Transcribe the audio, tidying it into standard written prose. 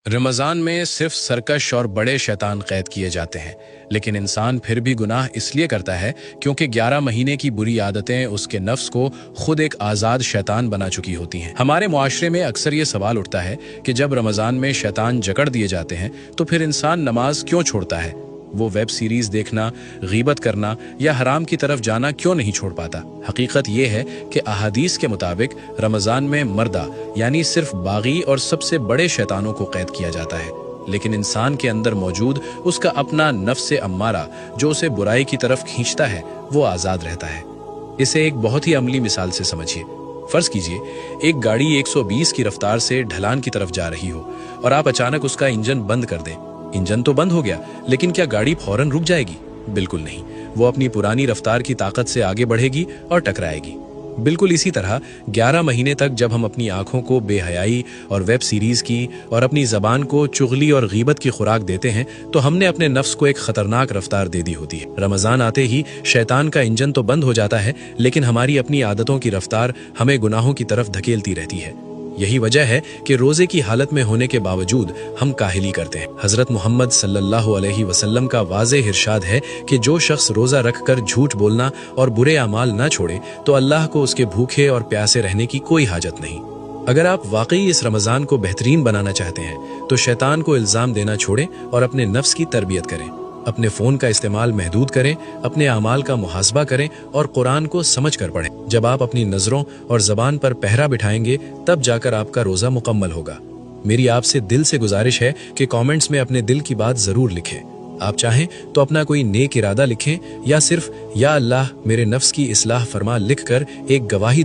रमज़ान में सिर्फ सरकश और बड़े शैतान कैद किए जाते हैं, लेकिन इंसान फिर भी गुनाह इसलिए करता है क्योंकि 11 महीने की बुरी आदतें उसके नफ्स को खुद एक आज़ाद शैतान बना चुकी होती हैं। हमारे मुआशरे में अक्सर ये सवाल उठता है कि जब रमज़ान में शैतान जकड़ दिए जाते हैं तो फिर इंसान नमाज क्यों छोड़ता है? वो वेब सीरीज देखना, गीबत करना या हराम की तरफ जाना क्यों नहीं छोड़ पाता? हकीकत ये है कि अहादीस के मुताबिक रमज़ान में मर्दा यानी सिर्फ बागी और सबसे बड़े शैतानों को कैद किया जाता है, लेकिन इंसान के अंदर मौजूद उसका अपना नफ्स अम्मारा जो उसे बुराई की तरफ खींचता है वो आज़ाद रहता है। इसे एक बहुत ही अमली मिसाल से समझिए। फर्ज कीजिए एक गाड़ी 120 की रफ्तार से ढलान की तरफ जा रही हो और आप अचानक उसका इंजन बंद कर दें। इंजन तो बंद हो गया, लेकिन क्या गाड़ी फौरन रुक जाएगी? बिल्कुल नहीं। वो अपनी पुरानी रफ्तार की ताकत से आगे बढ़ेगी और टकराएगी। बिल्कुल इसी तरह 11 महीने तक जब हम अपनी आंखों को बेहयाई और वेब सीरीज की और अपनी जबान को चुगली और गीबत की खुराक देते हैं तो हमने अपने नफ्स को एक खतरनाक रफ्तार दे दी होती है। रमजान आते ही शैतान का इंजन तो बंद हो जाता है, लेकिन हमारी अपनी आदतों की रफ्तार हमें गुनाहों की तरफ धकेलती रहती है। यही वजह है कि रोजे की हालत में होने के बावजूद हम काहिली करते हैं। हजरत मोहम्मद सल्लल्लाहु अलैहि वसल्लम का वाज़ेह इरशाद है कि जो शख्स रोजा रखकर झूठ बोलना और बुरे अमाल न छोड़े तो अल्लाह को उसके भूखे और प्यासे रहने की कोई हाजत नहीं। अगर आप वाकई इस रमजान को बेहतरीन बनाना चाहते हैं तो शैतान को इल्जाम देना छोड़ें और अपने नफ्स की तरबियत करें। अपने फोन का इस्तेमाल महदूद करें, अपने अमाल का मुहासबा करें और कुरान को समझ कर पढ़ें। जब आप अपनी नजरों और जबान पर पहरा बिठाएंगे तब जाकर आपका रोजा मुकम्मल होगा। मेरी आपसे दिल से गुजारिश है कि कमेंट्स में अपने दिल की बात जरूर लिखें। आप चाहें तो अपना कोई नेक इरादा लिखें या सिर्फ या अल्लाह मेरे नफ्स की इस्लाह फरमा लिखकर एक गवाही